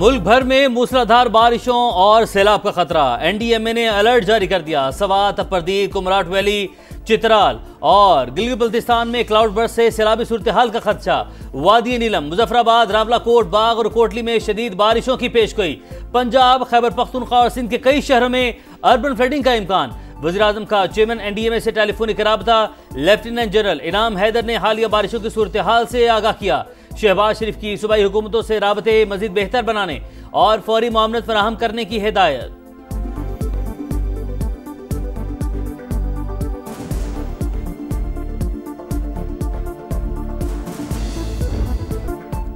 मुल्क भर में मूसलाधार बारिशों और सैलाब का खतरा। एनडीएमए ने अलर्ट जारी कर दिया। सवात, अपरदीप, कुमराट वैली, चित्राल और गिलगित बल्तिस्तान में क्लाउड बर्स्ट से सैलाबी सूरत हाल का खदशा। वादी नीलम, मुजफ्फराबाद, रावलाकोट, बाग और कोटली में शदीद बारिशों की पेशगोई। पंजाब, खैबर पख्तूनख्वा और सिंध के कई शहरों में अर्बन फ्लडिंग का इम्कान। वज़ीर-ए-आज़म का चेयरमैन एनडीएमए से टेलीफोनिक राबता। लेफ्टिनेंट जनरल इनाम हैदर ने हालिया बारिशों की सूरत हाल से आगाह किया। शहबाज शरीफ की सूबाई हुकूमतों से राबते मजीद बेहतर बनाने और फौरी मामलत फराहम करने की हिदायत।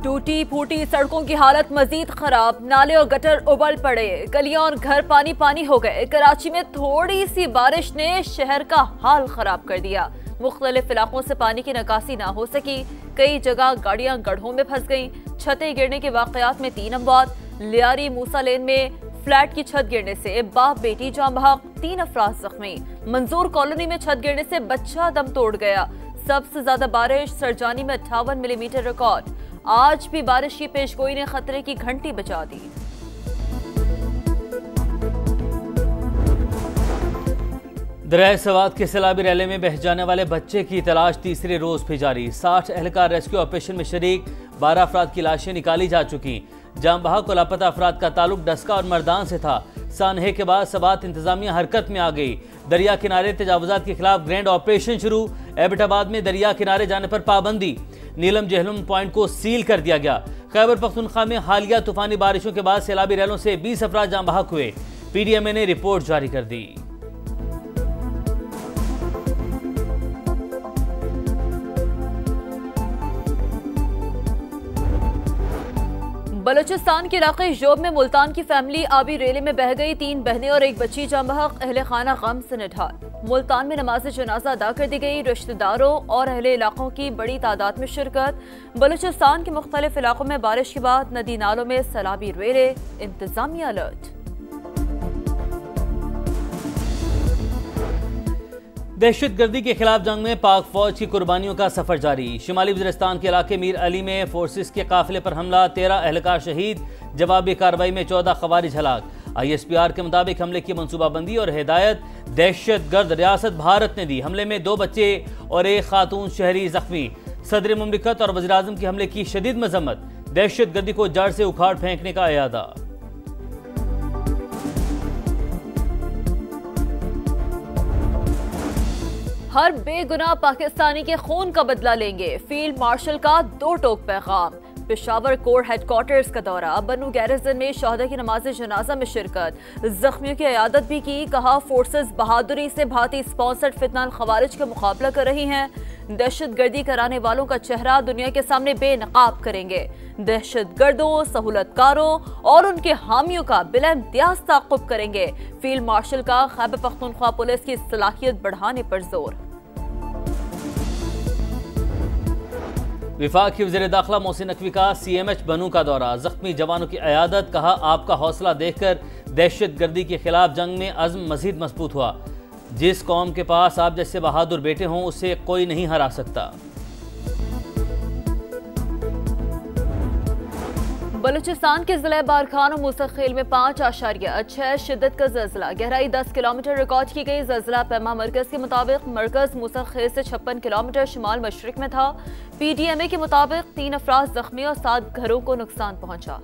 टूटी फूटी सड़कों की हालत मजीद खराब। नाले और गटर उबल पड़े, गलियां और घर पानी पानी हो गए। कराची में थोड़ी सी बारिश ने शहर का हाल खराब कर दिया। मुख्तलिफ इलाकों से पानी की निकासी ना हो सकी। कई जगह गाड़ियां गड्ढों में फंस गईं। छतें गिरने के वाकयात में 3 अमवात। लियारी मूसा लेन में फ्लैट की छत गिरने से बाप बेटी जान बहक, 3 अफराद जख्मी। मंजूर कॉलोनी में छत गिरने से बच्चा दम तोड़ गया। सबसे ज्यादा बारिश सरजानी में 58 मिलीमीटर रिकॉर्ड। आज भी बारिश की पेशगोई ने खतरे की घंटी बजा दी। दरियाए सवात के सैलाबी रैले में बह जाने वाले बच्चे की तलाश तीसरे रोज भी जारी। 60 एहलकार रेस्क्यू ऑपरेशन में शरीक। 12 अफराद की लाशें निकाली जा चुकी। जाम बहक और लापता अफराद का ताल्लुक डस्का और मर्दान से था। सानहे के बाद सवात इंतजामिया हरकत में आ गई। दरिया किनारे तजावुजात के खिलाफ ग्रैंड ऑपरेशन शुरू। एबटाबाद में दरिया किनारे जाने पर पाबंदी। नीलम जहलम पॉइंट को सील कर दिया गया। खैबर पख्तूनख्वा में हालिया तूफानी बारिशों के बाद सैलाबी रैलों से 20 अफराद जाम बहक हुए। पीडीएमए ने रिपोर्ट जारी कर दी। बलूचिस्तान के इलाके जोब में मुल्तान की फैमिली आबी रेले में बह गई। 3 बहनें और 1 बच्ची जान बहक। अहले खाना गम से निढाल। मुल्तान में नमाज जनाजा अदा कर दी गई। रिश्तेदारों और अहले इलाकों की बड़ी तादाद में शिरकत। बलूचिस्तान के मुख्तलिफ इलाकों में बारिश के बाद नदी नालों में सैलाबी रेले। इंतजामिया अलर्ट। दहशतगर्दी के खिलाफ जंग में पाक फौज की कुर्बानियों का सफर जारी। शिमाली वज़ीरिस्तान के इलाके मीर अली में फोर्सेस के काफिले पर हमला। 13 एहलकार शहीद। जवाबी कार्रवाई में 14 खवारिज हलाक। ISPR के मुताबिक हमले की मनसूबाबंदी और हिदायत दहशतगर्द रियासत भारत ने दी। हमले में 2 बच्चे और 1 खातून शहरी जख्मी। सदर मुमलिकत और वज़ीर-ए-आज़म की हमले की शदीद मजम्मत। दहशतगर्दी को जड़ से उखाड़ फेंकने का इरादा। हर बेगुनाह पाकिस्तानी के खून का बदला लेंगे। फील्ड मार्शल का 2 टोक पैगाम। पेशावर कोर हेडक्वार्टर्स का दौरा। बन्नू गैरिसन में शहदा की नमाज जनाजा में शिरकत। जख्मियों की इयादत भी की। कहा फोर्सेस बहादुरी से भाती स्पॉन्सर्ड फितनाल खवारिज का मुकाबला कर रही हैं। दहशतगर्दी कराने वालों का चेहरा दुनिया के सामने बेनकाब करेंगे। दहशतगर्दों, सहूलतकारों और उनके हामियों का बिला इम्तियाज ताक़ुब करेंगे। फील्ड मार्शल का खैबर पख्तूनख्वा पुलिस की सलाहियत बढ़ाने पर जोर। विफाक की वज़ीर दाखिला मोहसिन नकवी का CMH बनू का दौरा। जख्मी जवानों की इयादत। कहा आपका हौसला देखकर दहशतगर्दी के खिलाफ जंग में अज़्म मज़ीद मजबूत हुआ। जिस कौम के पास आप जैसे बहादुर बेटे हों उससे कोई नहीं हरा सकता। बलूचिस्तान के जिला बारखान और मुस्तकिल में 5.6 शिद्दत का ज़लज़ला। गहराई 10 किलोमीटर रिकॉर्ड की गई। ज़लज़ला पैमा मरकज़ के मुताबिक मरकज़ मुस्तकिल से 56 किलोमीटर शुमाल मशरिक में था। PDMA के मुताबिक 3 अफराद जख्मी और 7 घरों को नुकसान पहुंचा।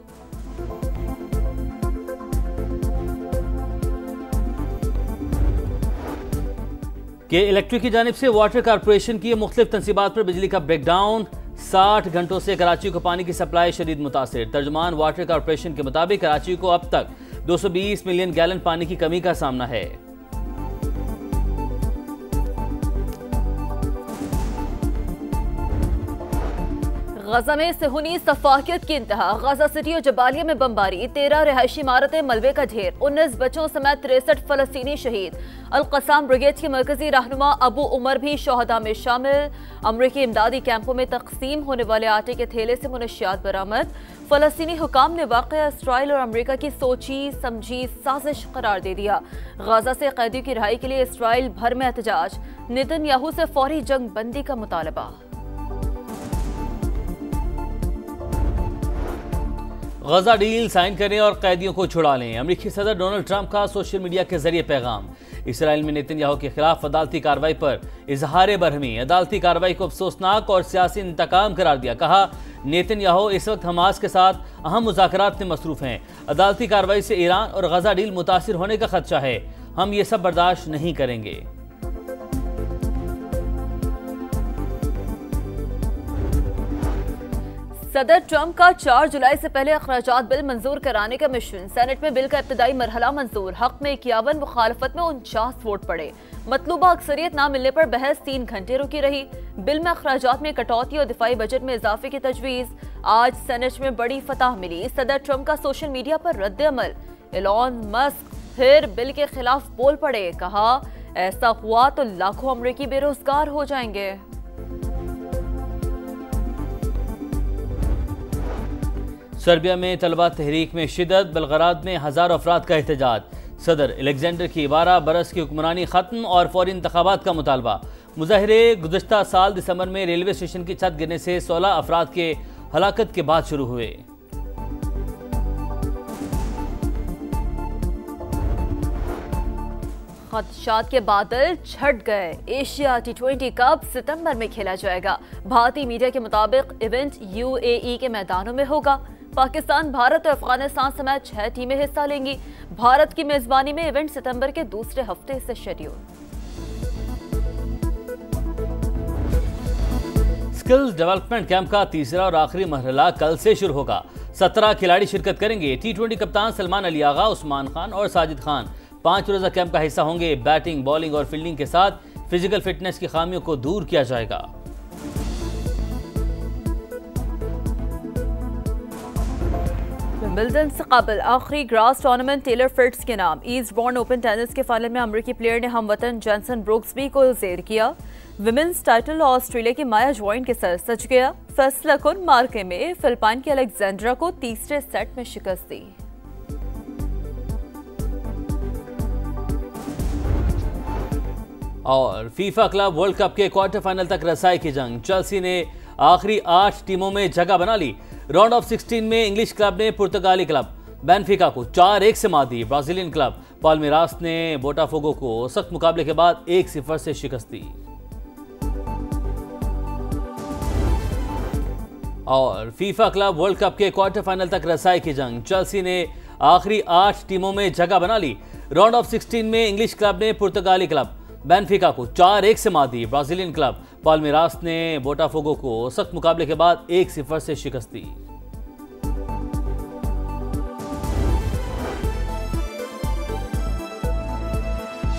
के इलेक्ट्रिक की जानिब से वाटर कारपोरेशन की मुख्तलिफ तनसीबात पर बिजली का ब्रेकडाउन। 60 घंटों से कराची को पानी की सप्लाई शदीद मुतासिर। तर्जुमान वाटर कारपोरेशन के मुताबिक कराची को अब तक 220 मिलियन गैलन पानी की कमी का सामना है। गजा में सेहूनी सफाकियत की इंतहा। गजा सिटी और जबालिया में बमबारी। 13 रिहायशी इमारतें मलबे का ढेर। 19 बच्चों समेत 63 फलस्तीनी शहीद। अल-क़साम ब्रिगेड के मरकजी रहनुमा अबू उमर भी शोहदा में शामिल। अमरीकी इमदादी कैंपों में तकसीम होने वाले आटे के थैले से मुनशियात बरामद। फलस्तीनी हुकाम ने वाक़या इसराइल और अमरीका की सोची समझी साजिश करार दे दिया। गजा से कैदियों की रिहाई के लिए इसराइल भर में एहतजाज। नेतन्याहू से फौरी जंग बंदी का मुतालबा। गजा डील साइन करें और कैदियों को छुड़ा लें। अमेरिकी सदर डोनाल्ड ट्रंप का सोशल मीडिया के जरिए पैगाम। इसराइल में नेतन्याहू के खिलाफ अदालती कार्रवाई पर इजहार बरहमी। अदालती कार्रवाई को अफसोसनाक और सियासी इंतकाम करार दिया। कहा, नेतन्याहू इस वक्त हमास के साथ अहम मुज़ाकरात में मसरूफ हैं। अदालती कार्रवाई से ईरान और गजा डील मुतासिर होने का खदशा है। हम ये सब बर्दाश्त नहीं करेंगे। सदर ट्रंप का 4 जुलाई से पहले अखराजात बिल मंजूर कराने का मिशन। सेनेट में बिल का इब्तदाई मरहला मंजूर। हक में 51, मुखालफत में 49 वोट पड़े। मतलूबा अक्सरियत ना मिलने पर बहस 3 घंटे रुकी रही। बिल में अखराजात में कटौती और दिफाई बजट में इजाफे की तजवीज़। आज सेनेट में बड़ी फतह मिली। सदर ट्रंप का सोशल मीडिया पर रद्द अमल। एलॉन मस्क फिर बिल के खिलाफ बोल पड़े। कहा, ऐसा हुआ तो लाखों अमरीकी बेरोजगार हो जाएंगे। सर्बिया में तलबा तहरीक में शिदत। बेलग्राद में हज़ारों अफराद का एहतजाज। सदर अलेक्जेंडर की 12 बरस की हुक्मरानी ख़त्म और फौरी इंतखाबात का मुतालबा। मुजाहिरे गुज़श्ता साल दिसंबर में रेलवे स्टेशन की छत गिरने से 16 अफराद के हलाकत के बाद शुरू हुए। खदशात के बादल छट गए। एशिया T20 कप सितंबर में खेला जाएगा। भारतीय मीडिया के मुताबिक इवेंट UAE के मैदानों में होगा। पाकिस्तान, भारत और अफगानिस्तान समेत 6 टीमें हिस्सा लेंगी। भारत की मेजबानी में इवेंट सितंबर के दूसरे हफ्ते से शेड्यूल। स्किल्स डेवलपमेंट कैंप का तीसरा और आखिरी मरहला कल से शुरू होगा। 17 खिलाड़ी शिरकत करेंगे। T20 कप्तान सलमान अली आगा, उस्मान खान और साजिद खान 5 रोजा कैंप का हिस्सा होंगे। बैटिंग, बॉलिंग और फील्डिंग के साथ फिजिकल फिटनेस की खामियों को दूर किया जाएगा। विंबलडन से कबल आखिरी ग्रास टूर्नामेंट टेलर फ्रिट्ज के नाम। ईस्टबॉर्न ओपन टेनिस के फाइनल में अमेरिकी प्लेयर ने हमवतन जेसन ब्रुक्सबी को जेर किया। विमेंस टाइटल ऑस्ट्रेलिया की माया ज्वाइन के सर सज गया। फैसला कुन मार्के में फिलिपाइन की अलेक्जेंड्रा को तीसरे सेट में शिकस्त दी। और फीफा क्लब वर्ल्ड कप के क्वार्टर फाइनल तक रसाई की जंग। चेल्सी ने आखिरी 8 टीमों में जगह बना ली। राउंड ऑफ 16 में इंग्लिश क्लब ने पुर्तगाली क्लब बेनफिका को 4-1 से मात दी। ब्राजीलियन क्लब पाल्मेरास ने बोटाफोगो को सख्त मुकाबले के बाद 1-0 से शिकस्त दी। और फीफा क्लब वर्ल्ड कप के क्वार्टर फाइनल तक रसाई की जंग। चेल्सी ने आखिरी 8 टीमों में जगह बना ली। राउंड ऑफ 16 में इंग्लिश क्लब ने पुर्तगाली क्लब बेनफिका को 4-1 से मात दी। ब्राजीलियन क्लब पाल्मेरास ने बोटाफोगो को सख्त मुकाबले के बाद 1-0 से शिकस्त दी।